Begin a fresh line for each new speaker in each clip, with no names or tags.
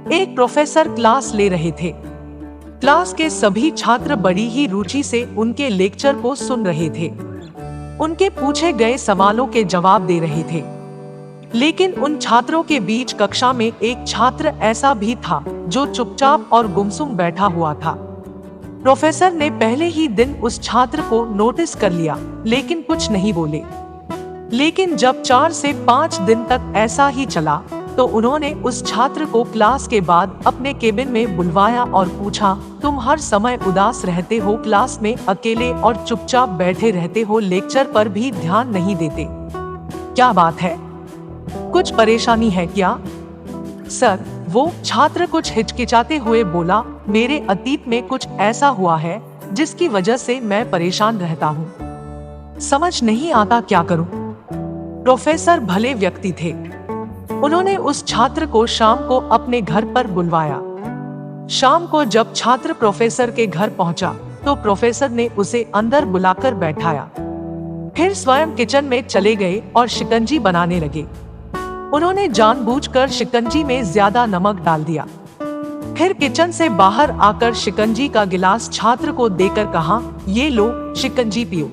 एक professor class ले रहे थे। क्लास के सभी छात्र बड़ी ही रुचि से उनके लेक्चर को सुन रहे थे। उनके पूछे गए सवालों के जवाब दे रहे थे। लेकिन उन छात्रों के बीच कक्षा में एक छात्र ऐसा भी था जो चुपचाप और गुमसुम बैठा हुआ था। प्रोफेसर ने पहले ही दिन उस छात्र को नोटिस कर लिया, लेकिन कुछ नहीं बोले। लेकिन जब 4 से 5 दिन तक ऐसा ही चला, तो उन्होंने उस छात्र को क्लास के बाद अपने केबिन में बुलवाया और पूछा, तुम हर समय उदास रहते हो, क्लास में अकेले और चुपचाप बैठे रहते हो, लेक्चर पर भी ध्यान नहीं देते, क्या बात है? कुछ परेशानी है क्या? सर, वो छात्र कुछ हिचकिचाते हुए बोला, मेरे अतीत में कुछ ऐसा हुआ है जिसकी वजह से मैं परेशान रहता हूँ। समझ नहीं आता क्या करूँ। प्रोफेसर भले व्यक्ति थे। उन्होंने उस छात्र को शाम को अपने घर पर बुलवाया। शाम को जब छात्र प्रोफेसर के घर पहुंचा, तो प्रोफेसर ने उसे अंदर बुलाकर बैठाया। फिर स्वयं किचन में चले गए और शिकंजी बनाने लगे। उन्होंने जानबूझकर शिकंजी में ज्यादा नमक डाल दिया। फिर किचन से बाहर आकर शिकंजी का गिलास छात्र को देकर कहा, ये लो, शिकंजी पियो।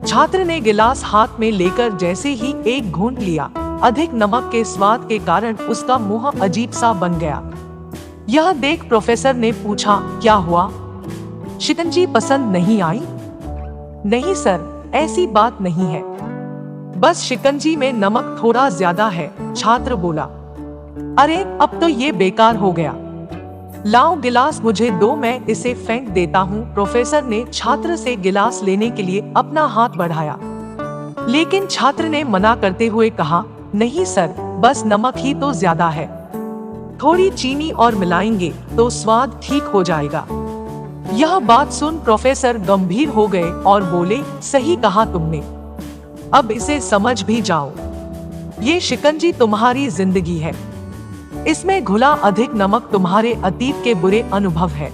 छात्र ने गिलास हाथ में लेकर जैसे ही एक घूंट लिया, अधिक नमक के स्वाद के कारण उसका मुंह अजीब सा बन गया। यह देख प्रोफेसर ने पूछा, क्या हुआ? शिकंजी पसंद नहीं आई? नहीं सर, ऐसी बात नहीं है, बस शिकंजी में नमक थोड़ा ज्यादा है, छात्र बोला। अरे, अब तो ये बेकार हो गया। लाओ गिलास मुझे दो, मैं इसे फेंक देता हूँ। प्रोफेसर ने छात्र से गिलास लेने के लिए अपना हाथ बढ़ाया, लेकिन छात्र ने मना करते हुए कहा, नहीं सर, बस नमक ही तो ज्यादा है, थोड़ी चीनी और मिलाएंगे तो स्वाद ठीक हो जाएगा। यह बात सुन प्रोफेसर गंभीर हो गए और बोले, सही कहा तुमने, अब इसे समझ भी जाओ। ये शिकंजी तुम्हारी जिंदगी है, इसमें घुला अधिक नमक तुम्हारे अतीत के बुरे अनुभव है।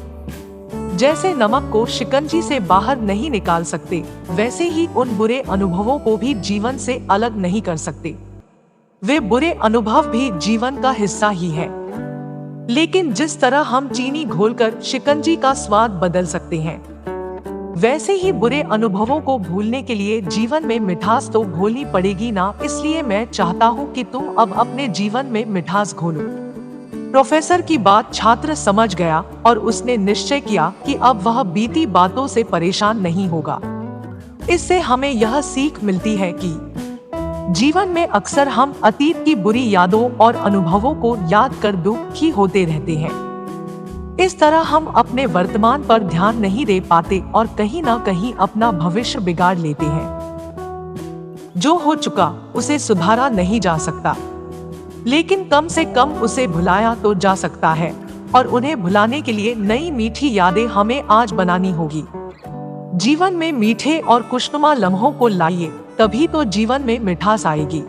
जैसे नमक को शिकंजी से बाहर नहीं निकाल सकते, वैसे ही उन बुरे अनुभवों को भी जीवन से अलग नहीं कर सकते। वे बुरे अनुभव भी जीवन का हिस्सा ही है। लेकिन जिस तरह हम चीनी घोलकर शिकंजी का स्वाद बदल सकते हैं, वैसे ही बुरे अनुभवों को भूलने के लिए जीवन में मिठास तो घोलनी पड़ेगी ना। इसलिए मैं चाहता हूँ कि तुम अब अपने जीवन में मिठास घोलो। प्रोफेसर की बात छात्र समझ गया और उसने निश्चय किया कि अब वह बीती बातों से परेशान नहीं होगा। इससे हमें यह सीख मिलती है कि जीवन में अक्सर हम अतीत की बुरी यादों और अनुभवों को याद कर दुखी होते रहते हैं। इस तरह हम अपने वर्तमान पर ध्यान नहीं दे पाते और कहीं ना कहीं अपना भविष्य बिगाड़ लेते हैं। जो हो चुका उसे सुधारा नहीं जा सकता, लेकिन कम से कम उसे भुलाया तो जा सकता है, और उन्हें भुलाने के लिए नई मीठी यादें हमें आज बनानी होगी। जीवन में मीठे और खुशनुमा लम्हों को लाइए, तभी तो जीवन में मिठास आएगी।